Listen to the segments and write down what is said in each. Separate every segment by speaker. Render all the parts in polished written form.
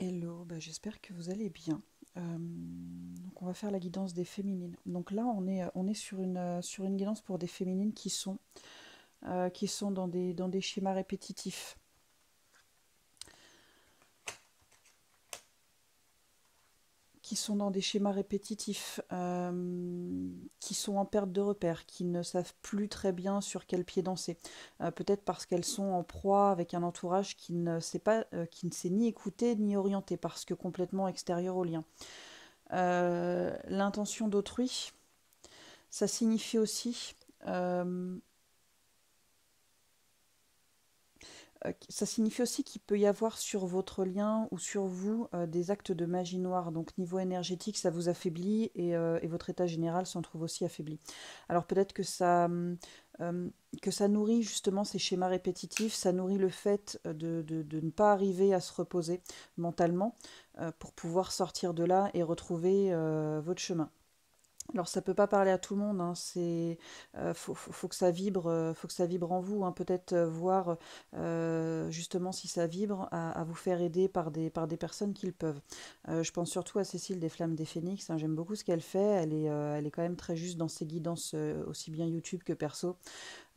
Speaker 1: Hello, bah, j'espère que vous allez bien. Donc on va faire la guidance des féminines. Donc là on est sur une guidance pour des féminines qui sont dans des schémas répétitifs. Qui sont dans des schémas répétitifs, qui sont en perte de repères, qui ne savent plus très bien sur quel pied danser. Peut-être parce qu'elles sont en proie avec un entourage qui ne sait pas, qui ne sait ni écouter ni orienter, parce que complètement extérieur au lien. L'intention d'autrui, ça signifie aussi euh, ça signifie aussi qu'il peut y avoir sur votre lien ou sur vous des actes de magie noire. Donc niveau énergétique, ça vous affaiblit et votre état général s'en trouve aussi affaibli. Alors peut-être euh, que ça nourrit justement ces schémas répétitifs, ça nourrit le fait de ne pas arriver à se reposer mentalement pour pouvoir sortir de là et retrouver votre chemin. Alors ça peut pas parler à tout le monde, hein, faut que ça vibre, faut que ça vibre en vous, hein, peut-être voir justement si ça vibre, à vous faire aider par des personnes qui le peuvent. Je pense surtout à Cécile des Flammes des Phénix, hein, j'aime beaucoup ce qu'elle fait, elle est quand même très juste dans ses guidances, aussi bien YouTube que perso,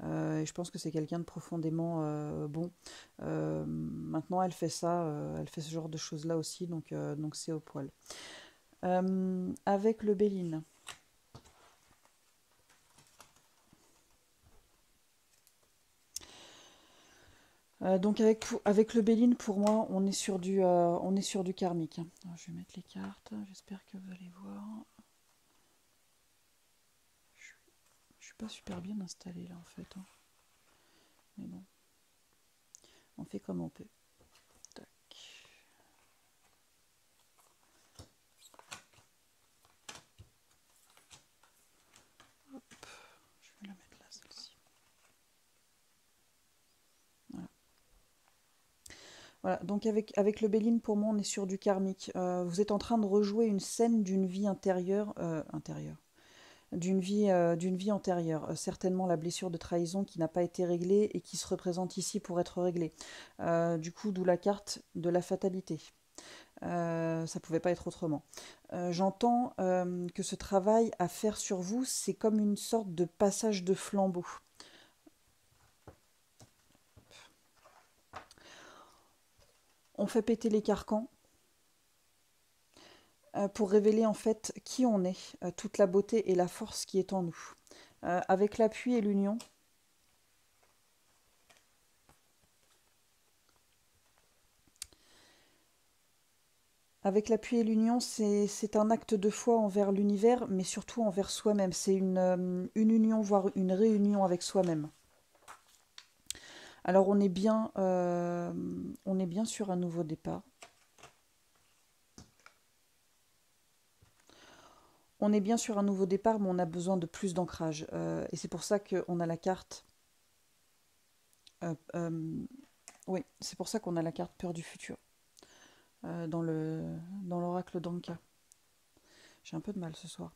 Speaker 1: et je pense que c'est quelqu'un de profondément bon. Maintenant elle fait ça, elle fait ce genre de choses-là aussi, donc c'est au poil. Avec le Béline. Donc avec le Béline, pour moi, on est sur du karmique. Alors, je vais mettre les cartes, j'espère que vous allez voir. Je, je suis pas super bien installée là en fait, hein. Mais bon, on fait comme on peut. Tac. Hop, je vais la mettre là, celle-ci. Voilà. Voilà, donc avec le Béline, pour moi, on est sur du karmique. Vous êtes en train de rejouer une scène d'une vie intérieure, d'une vie antérieure. Certainement la blessure de trahison qui n'a pas été réglée et qui se représente ici pour être réglée. Du coup, d'où la carte de la fatalité. Ça pouvait pas être autrement. J'entends que ce travail à faire sur vous, c'est comme une sorte de passage de flambeau. On fait péter les carcans pour révéler en fait qui on est, toute la beauté et la force qui est en nous. Avec l'appui et l'union, avec l'appui et l'union, c'est un acte de foi envers l'univers, mais surtout envers soi-même. C'est une union, voire une réunion avec soi-même. Alors on est bien sur un nouveau départ. On est bien sur un nouveau départ, mais on a besoin de plus d'ancrage. Et c'est pour ça qu'on a la carte. euh, euh, oui, c'est pour ça qu'on a la carte peur du futur dans l'oracle d'Anka. J'ai un peu de mal ce soir.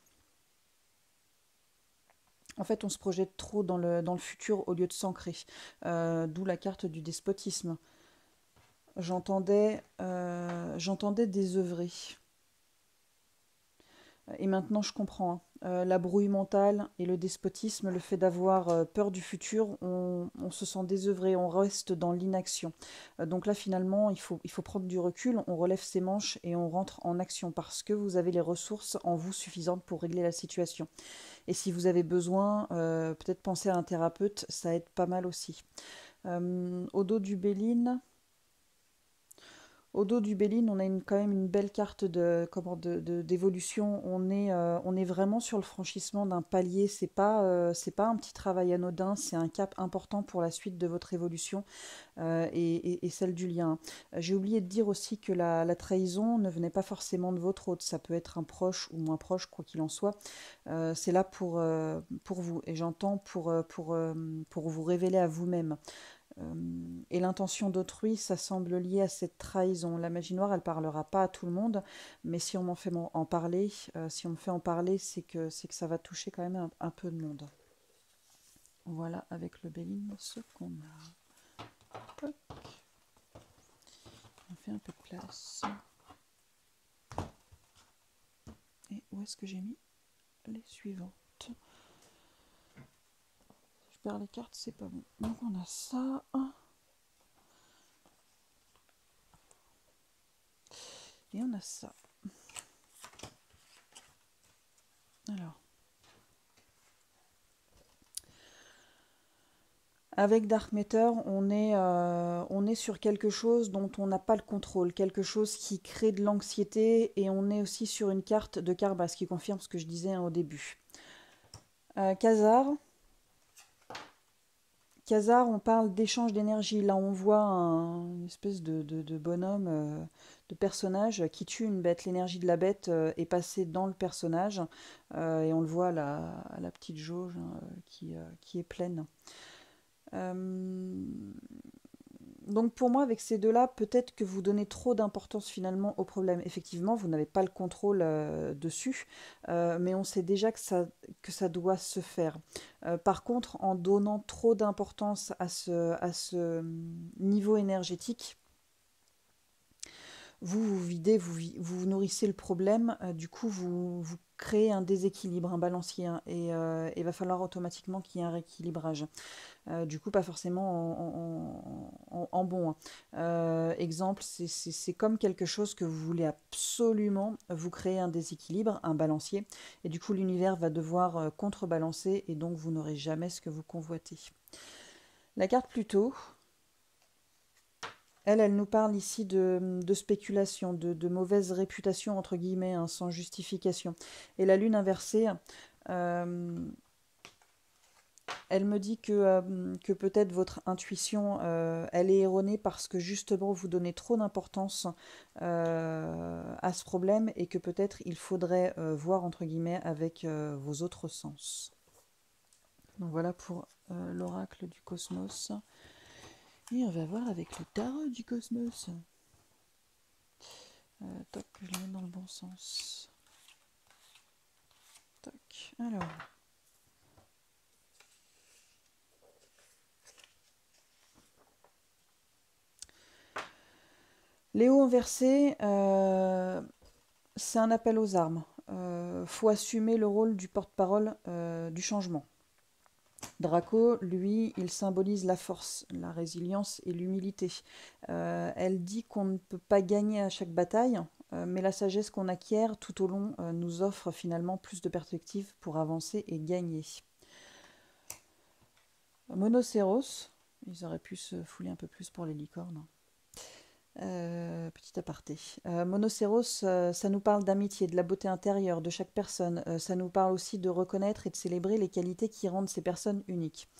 Speaker 1: En fait, on se projette trop dans le futur au lieu de s'ancrer. D'où la carte du despotisme. J'entendais désœuvrer. Et maintenant, je comprends, hein. La brouille mentale et le despotisme, le fait d'avoir peur du futur, on se sent désœuvré, on reste dans l'inaction. Donc là, finalement, il faut prendre du recul, on relève ses manches et on rentre en action parce que vous avez les ressources en vous suffisantes pour régler la situation. Et si vous avez besoin, peut-être penser à un thérapeute, ça aide pas mal aussi. Au dos du Béline, au dos du Béline, on a quand même une belle carte d'évolution. On est vraiment sur le franchissement d'un palier. C'est pas un petit travail anodin, c'est un cap important pour la suite de votre évolution et celle du lien. J'ai oublié de dire aussi que la trahison ne venait pas forcément de votre hôte. Ça peut être un proche ou moins proche, quoi qu'il en soit. C'est là pour vous. Et j'entends pour vous révéler à vous-même. Et l'intention d'autrui, ça semble lié à cette trahison. La magie noire, elle parlera pas à tout le monde, mais si on m'en fait en parler, si on me fait en parler, c'est que ça va toucher quand même un peu de monde. Voilà avec le Béline ce qu'on a. Hop, on fait un peu de place. où est-ce que j'ai mis les suivantes? Je perds les cartes, c'est pas bon. Donc on a ça. Et on a ça. Alors. Avec Dark Matter, on est sur quelque chose dont on n'a pas le contrôle, quelque chose qui crée de l'anxiété, et on est aussi sur une carte de Karma, ce qui confirme ce que je disais au début. Khazar, on parle d'échange d'énergie. Là, on voit une espèce de bonhomme, de personnage qui tue une bête. L'énergie de la bête est passée dans le personnage, et on le voit à la petite jauge qui est pleine. Donc pour moi, avec ces deux-là, peut-être que vous donnez trop d'importance finalement au problème. Effectivement, vous n'avez pas le contrôle dessus, mais on sait déjà que ça doit se faire. Par contre, en donnant trop d'importance à ce niveau énergétique, vous videz, vous nourrissez le problème, du coup vous créez un déséquilibre, un balancier, hein, et il va falloir automatiquement qu'il y ait un rééquilibrage. Du coup, pas forcément en bon, hein. Exemple, c'est comme quelque chose que vous voulez absolument, vous créer un déséquilibre, un balancier, et du coup l'univers va devoir contrebalancer, et donc vous n'aurez jamais ce que vous convoitez. La carte Pluto, elle nous parle ici de spéculation, de mauvaise réputation, entre guillemets, hein, sans justification. Et la lune inversée, elle me dit que peut-être votre intuition, elle est erronée parce que justement vous donnez trop d'importance à ce problème, et que peut-être il faudrait voir, entre guillemets, avec vos autres sens. Donc voilà pour l'oracle du cosmos. Et on va voir avec le tarot du cosmos. Toc, que je le mette dans le bon sens. Toc, alors. Léo inversé, c'est un appel aux armes. Faut assumer le rôle du porte-parole du changement. Draco, lui, il symbolise la force, la résilience et l'humilité. Elle dit qu'on ne peut pas gagner à chaque bataille, mais la sagesse qu'on acquiert tout au long nous offre finalement plus de perspectives pour avancer et gagner. Monocéros, ils auraient pu se fouler un peu plus pour les licornes. Petit aparté. Monocéros, ça nous parle d'amitié, de la beauté intérieure de chaque personne. Ça nous parle aussi de reconnaître et de célébrer les qualités qui rendent ces personnes uniques.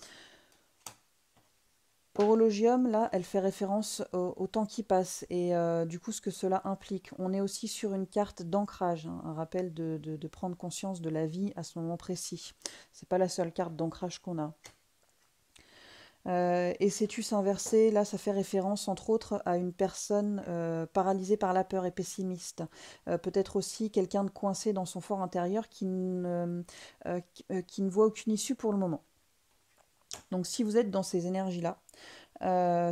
Speaker 1: Horologium, là, elle fait référence au temps qui passe, et du coup ce que cela implique. On est aussi sur une carte d'ancrage, hein, un rappel de prendre conscience de la vie à ce moment précis. C'est pas la seule carte d'ancrage qu'on a. Et Cétus inversé, là, ça fait référence entre autres à une personne paralysée par la peur et pessimiste. Peut-être aussi quelqu'un de coincé dans son fort intérieur qui ne voit aucune issue pour le moment. Donc si vous êtes dans ces énergies-là,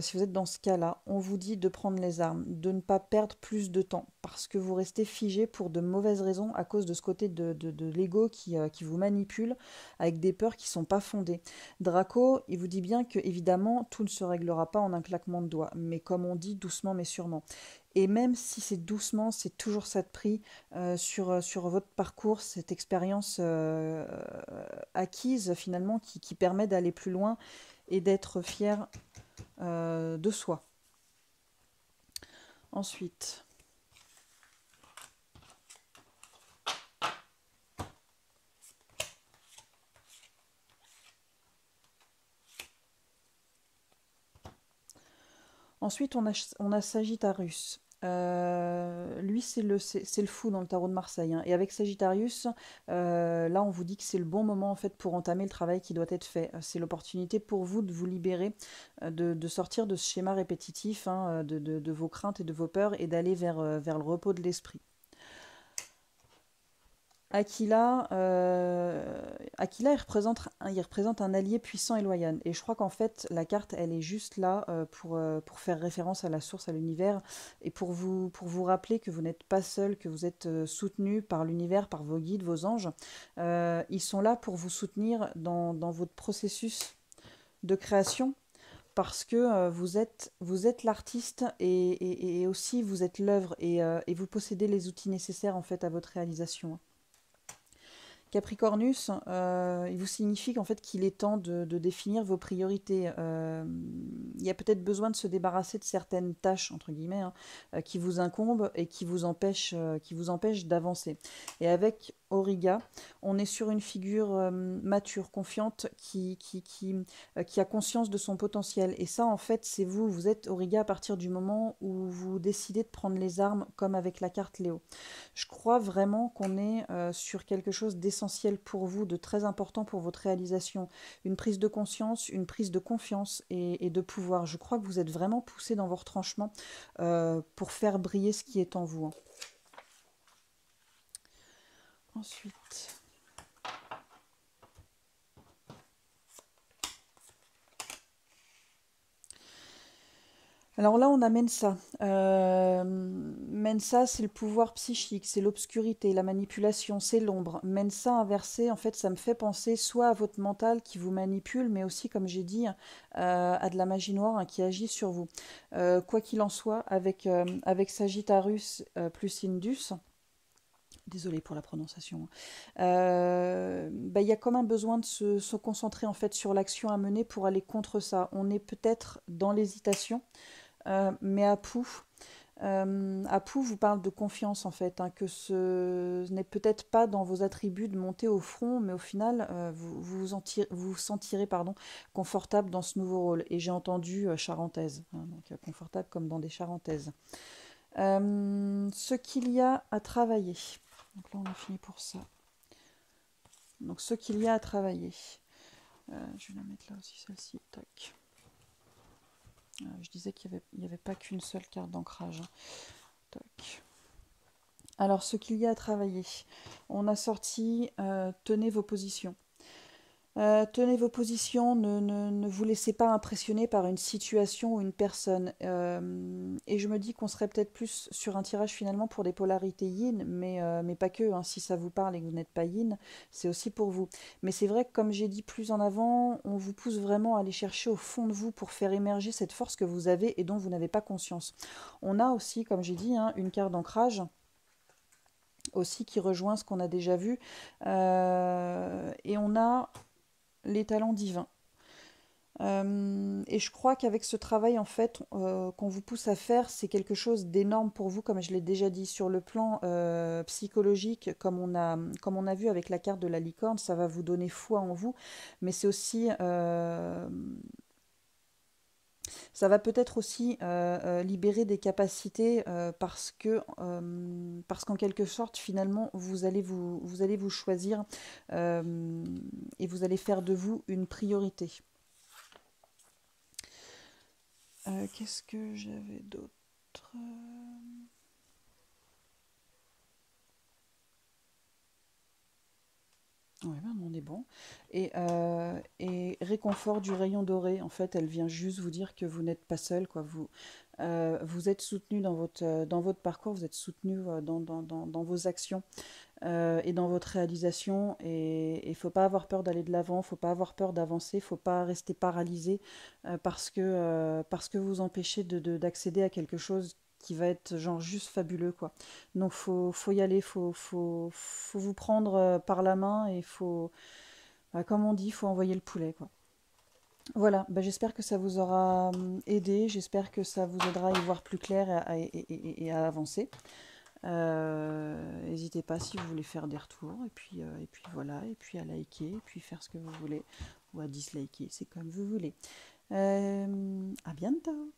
Speaker 1: si vous êtes dans ce cas-là, on vous dit de prendre les armes, de ne pas perdre plus de temps, parce que vous restez figé pour de mauvaises raisons à cause de ce côté de l'ego qui vous manipule avec des peurs qui ne sont pas fondées. Draco, il vous dit bien que évidemment tout ne se réglera pas en un claquement de doigts, mais comme on dit, doucement mais sûrement. Et même si c'est doucement, c'est toujours ça de prix sur votre parcours, cette expérience acquise finalement qui permet d'aller plus loin et d'être fier de soi. Ensuite, on a Sagittarius. Lui, c'est le fou dans le tarot de Marseille, hein. Et avec Sagittarius, là, on vous dit que c'est le bon moment en fait pour entamer le travail qui doit être fait. C'est l'opportunité pour vous de vous libérer, de sortir de ce schéma répétitif, hein, de vos craintes et de vos peurs, et d'aller vers le repos de l'esprit. Aquila, il représente un allié puissant et loyal. Et je crois qu'en fait, la carte, elle est juste là pour faire référence à la source, à l'univers, et pour vous rappeler que vous n'êtes pas seul, que vous êtes soutenu par l'univers, par vos guides, vos anges. Ils sont là pour vous soutenir dans votre processus de création, parce que vous êtes l'artiste et aussi vous êtes l'œuvre et vous possédez les outils nécessaires en fait à votre réalisation. Capricornus, il vous signifie qu'en fait qu'il est temps de définir vos priorités. Il y a peut-être besoin de se débarrasser de certaines tâches, entre guillemets, hein, qui vous incombent et qui vous empêchent d'avancer. Et avec Auriga, on est sur une figure mature, confiante, qui a conscience de son potentiel. Et ça, en fait, c'est vous. Vous êtes Auriga à partir du moment où vous décidez de prendre les armes, comme avec la carte Léo. Je crois vraiment qu'on est sur quelque chose d'essentiel pour vous, de très important pour votre réalisation. Une prise de conscience, une prise de confiance et de pouvoir. Je crois que vous êtes vraiment poussé dans vos retranchements pour faire briller ce qui est en vous, hein. Ensuite... Alors là, on a Mensa. Mensa, c'est le pouvoir psychique, c'est l'obscurité, la manipulation, c'est l'ombre. Mensa inversé, en fait, ça me fait penser soit à votre mental qui vous manipule, mais aussi, comme j'ai dit, à de la magie noire, hein, qui agit sur vous. Quoi qu'il en soit, avec Sagittarius plus Indus, désolée pour la prononciation, bah, y a comme un besoin de se concentrer en fait sur l'action à mener pour aller contre ça. On est peut-être dans l'hésitation. Mais Apu vous parle de confiance en fait, hein, que ce n'est peut-être pas dans vos attributs de monter au front, mais au final, vous vous sentirez pardon, confortable dans ce nouveau rôle. Et j'ai entendu charentaise, hein, donc confortable comme dans des charentaises. Ce qu'il y a à travailler. Donc là, on a fini pour ça. Donc ce qu'il y a à travailler. Je vais la mettre là aussi, celle-ci. Tac. Je disais qu'il n'y avait pas qu'une seule carte d'ancrage. Tac. Alors, ce qu'il y a à travailler. On a sorti tenez vos positions. Tenez vos positions, ne vous laissez pas impressionner par une situation ou une personne. Et je me dis qu'on serait peut-être plus sur un tirage finalement pour des polarités yin, mais pas que, hein. Si ça vous parle et que vous n'êtes pas yin, c'est aussi pour vous. Mais c'est vrai que comme j'ai dit plus en avant, on vous pousse vraiment à aller chercher au fond de vous pour faire émerger cette force que vous avez et dont vous n'avez pas conscience. On a aussi, comme j'ai dit, hein, une carte d'ancrage aussi qui rejoint ce qu'on a déjà vu. Et on a les talents divins. Et je crois qu'avec ce travail, en fait, qu'on vous pousse à faire, c'est quelque chose d'énorme pour vous, comme je l'ai déjà dit, sur le plan psychologique, comme on a vu avec la carte de la licorne, ça va vous donner foi en vous, mais c'est aussi... ça va peut-être aussi libérer des capacités parce qu'en quelque sorte, finalement, vous allez vous choisir et vous allez faire de vous une priorité. Qu'est-ce que j'avais d'autre? Ouais, ben on est bon. Et réconfort du rayon doré, en fait, elle vient juste vous dire que vous n'êtes pas seul, quoi. Vous êtes soutenu dans votre parcours, vous êtes soutenu dans vos actions et dans votre réalisation. Et il ne faut pas avoir peur d'aller de l'avant, il ne faut pas avoir peur d'avancer, il ne faut pas rester paralysé parce que vous empêchez d'accéder à quelque chose qui va être genre juste fabuleux, quoi. Donc faut y aller, faut vous prendre par la main et bah, comme on dit, faut envoyer le poulet, quoi. Voilà, bah, j'espère que ça vous aura aidé, j'espère que ça vous aidera à y voir plus clair et à avancer. N'hésitez pas si vous voulez faire des retours, et puis voilà, et puis à liker, et puis faire ce que vous voulez, ou à disliker, c'est comme vous voulez. À bientôt!